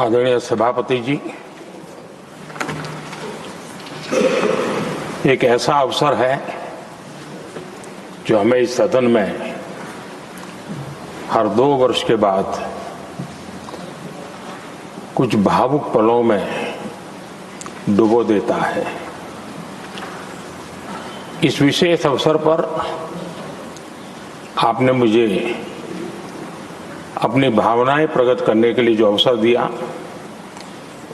आदरणीय सभापति जी, एक ऐसा अवसर है जो हमें इस सदन में हर 2 वर्ष के बाद कुछ भावुक पलों में डुबो देता है। इस विशेष अवसर पर आपने मुझे अपनी भावनाएं प्रकट करने के लिए जो अवसर दिया,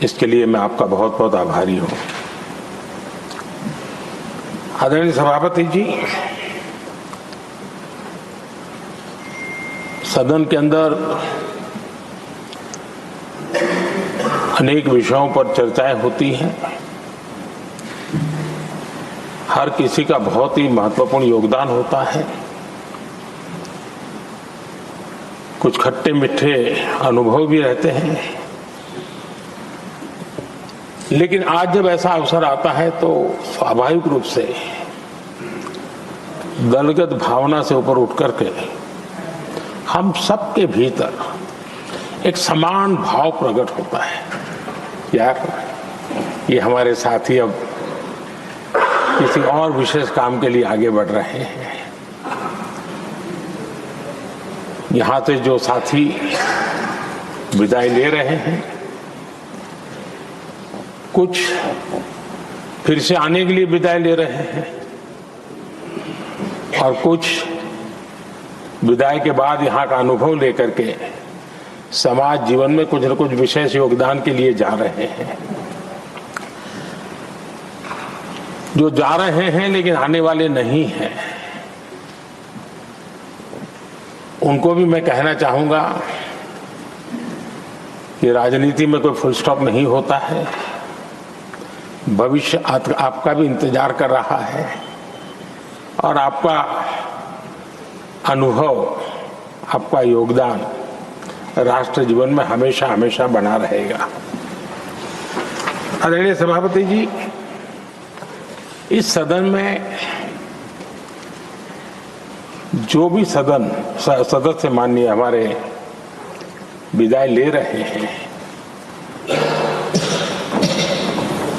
इसके लिए मैं आपका बहुत बहुत आभारी हूं। आदरणीय सभापति जी, सदन के अंदर अनेक विषयों पर चर्चाएं होती हैं। हर किसी का बहुत ही महत्वपूर्ण योगदान होता है। कुछ खट्टे मीठे अनुभव भी रहते हैं, लेकिन आज जब ऐसा अवसर आता है तो स्वाभाविक रूप से दलगत भावना से ऊपर उठ करके हम सबके भीतर एक समान भाव प्रकट होता है। यार, ये हमारे साथी अब किसी और विशेष काम के लिए आगे बढ़ रहे हैं। यहाँ से जो साथी विदाई ले रहे हैं, कुछ फिर से आने के लिए विदाई ले रहे हैं और कुछ विदाई के बाद यहाँ का अनुभव लेकर के समाज जीवन में कुछ न कुछ विशेष योगदान के लिए जा रहे हैं। जो जा रहे हैं लेकिन आने वाले नहीं हैं, उनको भी मैं कहना चाहूंगा कि राजनीति में कोई फुल स्टॉप नहीं होता है। भविष्य आपका भी इंतजार कर रहा है और आपका अनुभव, आपका योगदान राष्ट्र जीवन में हमेशा हमेशा बना रहेगा। आदरणीय सभापति जी, इस सदन में जो भी सदस्य माननीय हमारे विदाई ले रहे हैं,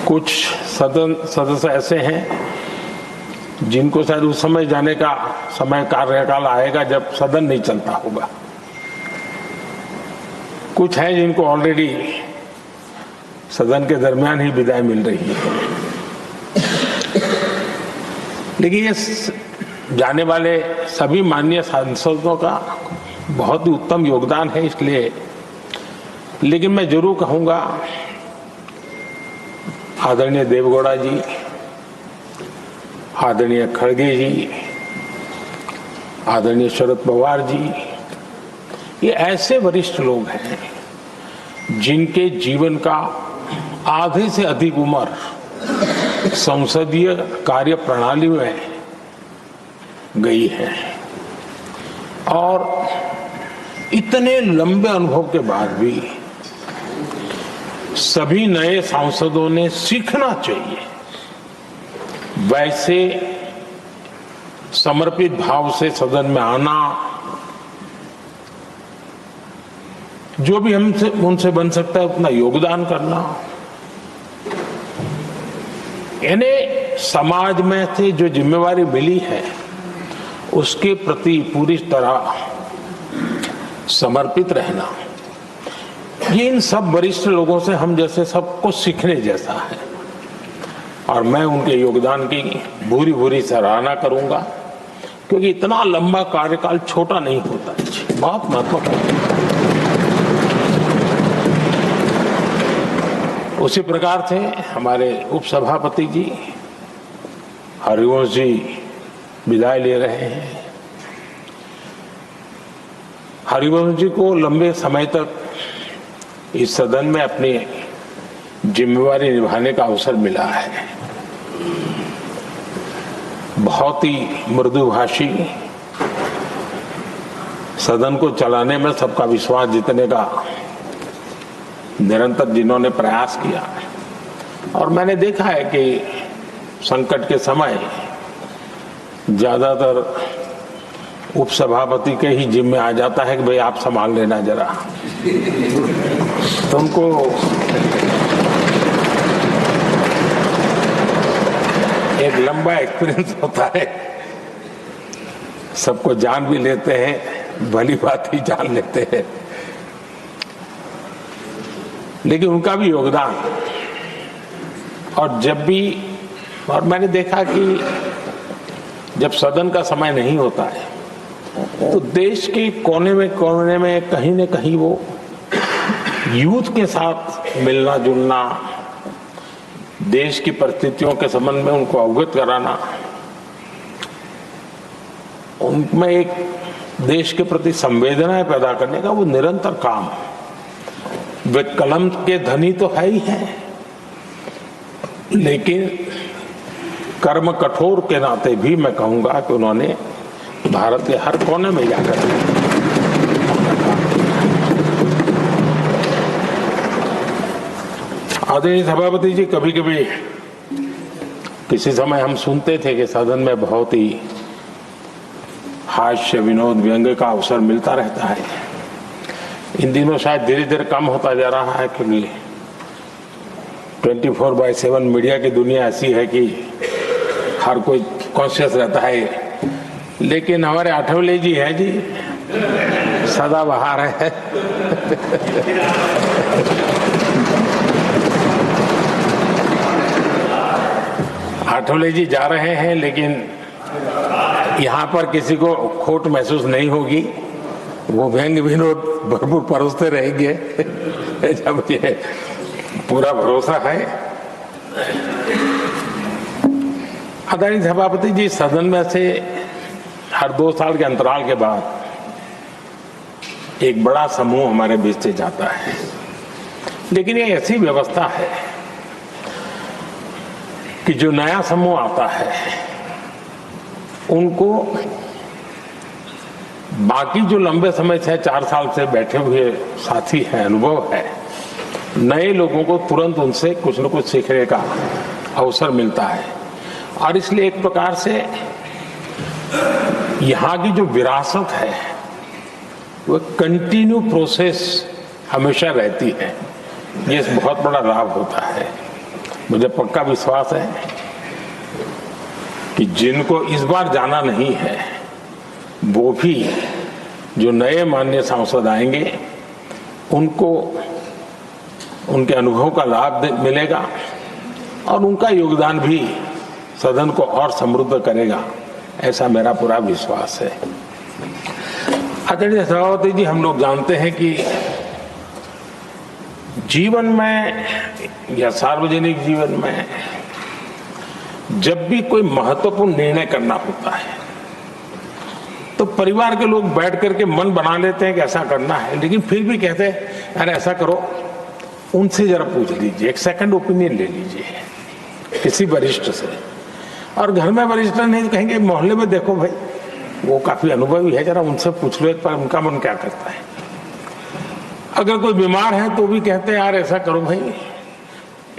कुछ सदस्य ऐसे हैं जिनको शायद उस समय जाने का समय कार्यकाल आएगा जब सदन नहीं चलता होगा। कुछ हैं जिनको ऑलरेडी सदन के दरमियान ही विदाई मिल रही है। लेकिन ये जाने वाले सभी माननीय सांसदों का बहुत ही उत्तम योगदान है, इसलिए लेकिन मैं जरूर कहूंगा, आदरणीय देवगौड़ा जी, आदरणीय खड़गे जी, आदरणीय शरद पवार जी, ये ऐसे वरिष्ठ लोग हैं जिनके जीवन का आधे से अधिक उम्र संसदीय कार्य प्रणाली में गई है और इतने लंबे अनुभव के बाद भी सभी नए सांसदों ने सीखना चाहिए वैसे समर्पित भाव से सदन में आना, जो भी हमसे उनसे बन सकता है उतना योगदान करना, यानी समाज में से जो जिम्मेवारी मिली है उसके प्रति पूरी तरह समर्पित रहना, ये इन सब वरिष्ठ लोगों से हम जैसे सबको सीखने जैसा है और मैं उनके योगदान की भूरी भूरी सराहना करूंगा, क्योंकि इतना लंबा कार्यकाल छोटा नहीं होता है, बहुत महत्वपूर्ण। उसी प्रकार से हमारे उपसभापति जी हरिवंश जी विदाई ले रहे हैं। हरिवंश जी को लंबे समय तक इस सदन में अपनी जिम्मेवारी निभाने का अवसर मिला है। बहुत ही मृदुभाषी, सदन को चलाने में सबका विश्वास जीतने का निरंतर जिन्होंने प्रयास किया, और मैंने देखा है कि संकट के समय ज्यादातर उपसभापति के ही जिम्मे आ जाता है कि भाई आप संभाल लेना जरा। तो उनको एक लंबा एक्सपीरियंस होता है, सबको जान भी लेते हैं, भली बात ही जान लेते हैं, लेकिन उनका भी योगदान। और जब भी, और मैंने देखा कि जब सदन का समय नहीं होता है तो देश के कोने में कहीं न कहीं वो यूथ के साथ मिलना जुलना, देश की परिस्थितियों के संबंध में उनको अवगत कराना, उनमें एक देश के प्रति संवेदनाएं पैदा करने का वो निरंतर काम। वे कलम के धनी तो है ही हैं, लेकिन कर्म कठोर के नाते भी मैं कहूंगा कि उन्होंने भारत के हर कोने में जाकर आदरणीय सभापति जी, कभी कभी किसी समय हम सुनते थे कि सदन में बहुत ही हास्य विनोद व्यंग्य का अवसर मिलता रहता है। इन दिनों शायद धीरे धीरे कम होता जा रहा है, क्योंकि 24/7 मीडिया की दुनिया ऐसी है कि हर कोई कॉन्शियस रहता है। लेकिन हमारे आठवले जी हैं जी, सदाबहार है। आठवले जी जा रहे हैं, लेकिन यहाँ पर किसी को खोट महसूस नहीं होगी, वो व्यंग्य विनोद भरपूर परोसते रहेंगे। जब ये पूरा भरोसा है। आदरणीय सभापति जी, सदन में से हर 2 साल के अंतराल के बाद एक बड़ा समूह हमारे बीच से जाता है, लेकिन ये ऐसी व्यवस्था है कि जो नया समूह आता है उनको बाकी जो लंबे समय से 4 साल से बैठे हुए साथी हैं, अनुभव है, नए लोगों को तुरंत उनसे कुछ न कुछ सीखने का अवसर मिलता है। और इसलिए एक प्रकार से यहाँ की जो विरासत है वो कंटिन्यू प्रोसेस हमेशा रहती है। ये बहुत बड़ा लाभ होता है। मुझे पक्का विश्वास है कि जिनको इस बार जाना नहीं है वो भी जो नए माननीय सांसद आएंगे उनको उनके अनुभव का लाभ मिलेगा और उनका योगदान भी सदन को और समृद्ध करेगा, ऐसा मेरा पूरा विश्वास है। आदरणीय सभापति जी, हम लोग जानते हैं कि जीवन में या सार्वजनिक जीवन में जब भी कोई महत्वपूर्ण निर्णय करना होता है तो परिवार के लोग बैठ करके मन बना लेते हैं कि ऐसा करना है, लेकिन फिर भी कहते हैं अरे ऐसा करो, उनसे जरा पूछ लीजिए, एक सेकंड ओपिनियन ले लीजिए किसी वरिष्ठ से। और घर में वरिष्ठ नहीं तो कहेंगे मोहल्ले में देखो भाई वो काफी अनुभवी है, जरा उनसे पूछ लो एक बार उनका मन क्या करता है। अगर कोई बीमार है तो भी कहते हैं यार ऐसा करो भाई,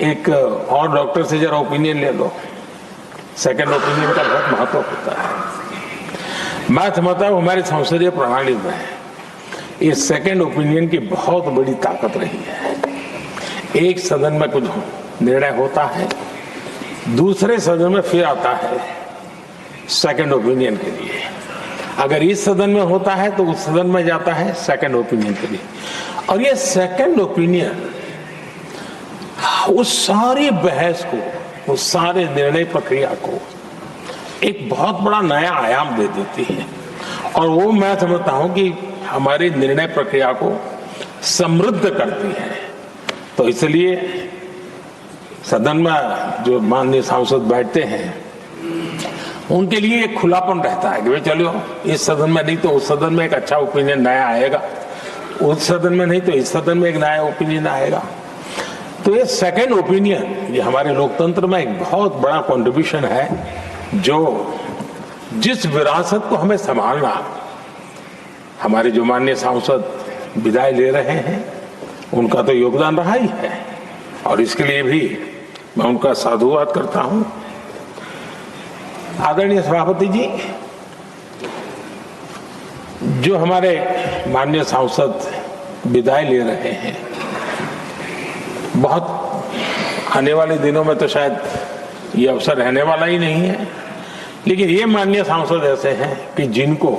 एक और डॉक्टर से जरा ओपिनियन ले लो। सेकंड ओपिनियन का बहुत महत्व होता है। मैं समझता हूँ हमारी संसदीय प्रणाली में ये सेकंड ओपिनियन की बहुत बड़ी ताकत रही है। एक सदन में कुछ निर्णय होता है, दूसरे सदन में फिर आता है सेकंड ओपिनियन के लिए। अगर इस सदन में होता है तो उस सदन में जाता है सेकंड ओपिनियन के लिए। और ये सेकंड ओपिनियन उस सारी बहस को, उस सारे निर्णय प्रक्रिया को एक बहुत बड़ा नया आयाम दे देती है। और वो मैं समझता हूं कि हमारी निर्णय प्रक्रिया को समृद्ध करती है। तो इसलिए सदन में जो माननीय सांसद बैठते हैं उनके लिए एक खुलापन रहता है कि भाई चलो इस सदन में नहीं तो उस सदन में एक अच्छा ओपिनियन नया आएगा, उस सदन में नहीं तो इस सदन में एक नया ओपिनियन आएगा। तो ये सेकंड ओपिनियन ये हमारे लोकतंत्र में एक बहुत बड़ा कंट्रीब्यूशन है, जो जिस विरासत को हमें संभालना हमारे जो माननीय सांसद विदाई ले रहे हैं उनका तो योगदान रहा ही है। और इसके लिए भी मैं उनका साधुवाद करता हूं। आदरणीय सभापति जी, जो हमारे माननीय सांसद विदाई ले रहे हैं। बहुत आने वाले दिनों में तो शायद ये अवसर रहने वाला ही नहीं है, लेकिन ये माननीय सांसद ऐसे हैं कि जिनको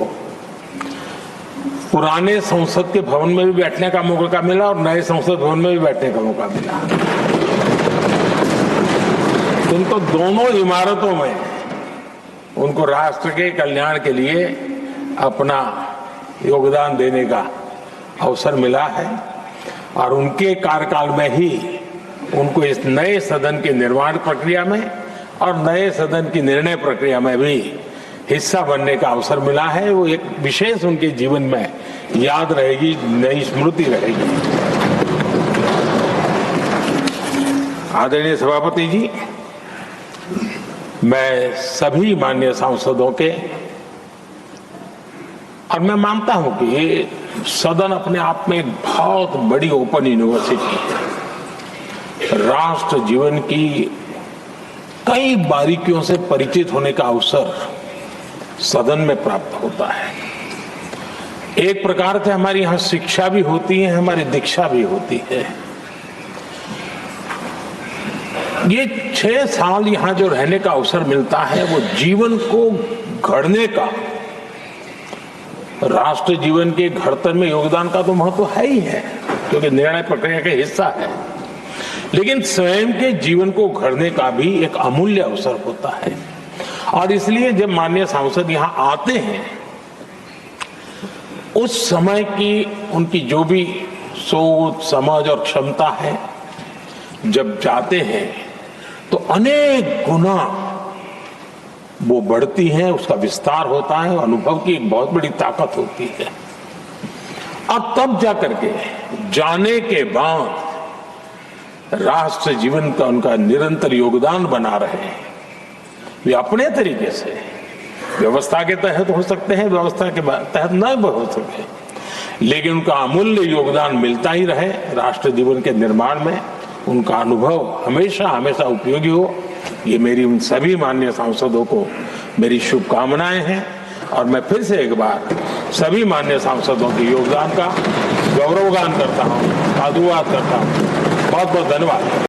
पुराने संसद के भवन में भी बैठने का मौका मिला और नए संसद भवन में भी बैठने का मौका मिला। उनको दोनों इमारतों में उनको राष्ट्र के कल्याण के लिए अपना योगदान देने का अवसर मिला है और उनके कार्यकाल में ही उनको इस नए सदन के निर्माण प्रक्रिया में और नए सदन की निर्णय प्रक्रिया में भी हिस्सा बनने का अवसर मिला है। वो एक विशेष उनके जीवन में याद रहेगी, नई स्मृति रहेगी। आदरणीय सभापति जी, मैं सभी माननीय सांसदों के, और मैं मानता हूं कि ये सदन अपने आप में एक बहुत बड़ी ओपन यूनिवर्सिटी है। राष्ट्र जीवन की कई बारीकियों से परिचित होने का अवसर सदन में प्राप्त होता है। एक प्रकार से हमारी यहाँ शिक्षा भी होती है, हमारी दीक्षा भी होती है। ये 6 साल यहाँ जो रहने का अवसर मिलता है वो जीवन को गढ़ने का, राष्ट्र जीवन के घड़तन में योगदान का तो महत्व है ही है, क्योंकि निर्णय प्रक्रिया का हिस्सा है, लेकिन स्वयं के जीवन को गढ़ने का भी एक अमूल्य अवसर होता है। और इसलिए जब माननीय सांसद यहाँ आते हैं, उस समय की उनकी जो भी सोच, समझ और क्षमता है, जब जाते हैं तो अनेक गुना वो बढ़ती है, उसका विस्तार होता है, अनुभव की एक बहुत बड़ी ताकत होती है। और तब जाकर के जाने के बाद राष्ट्र जीवन का उनका निरंतर योगदान बना रहे हैं। वे अपने तरीके से व्यवस्था के तहत हो सकते हैं, व्यवस्था के तहत न हो सके, लेकिन उनका अमूल्य योगदान मिलता ही रहे राष्ट्र जीवन के निर्माण में। उनका अनुभव हमेशा हमेशा उपयोगी हो, ये मेरी उन सभी माननीय सांसदों को मेरी शुभकामनाएं हैं। और मैं फिर से एक बार सभी माननीय सांसदों के योगदान का गौरवगान करता हूं, साधुवाद करता हूं। बहुत बहुत धन्यवाद।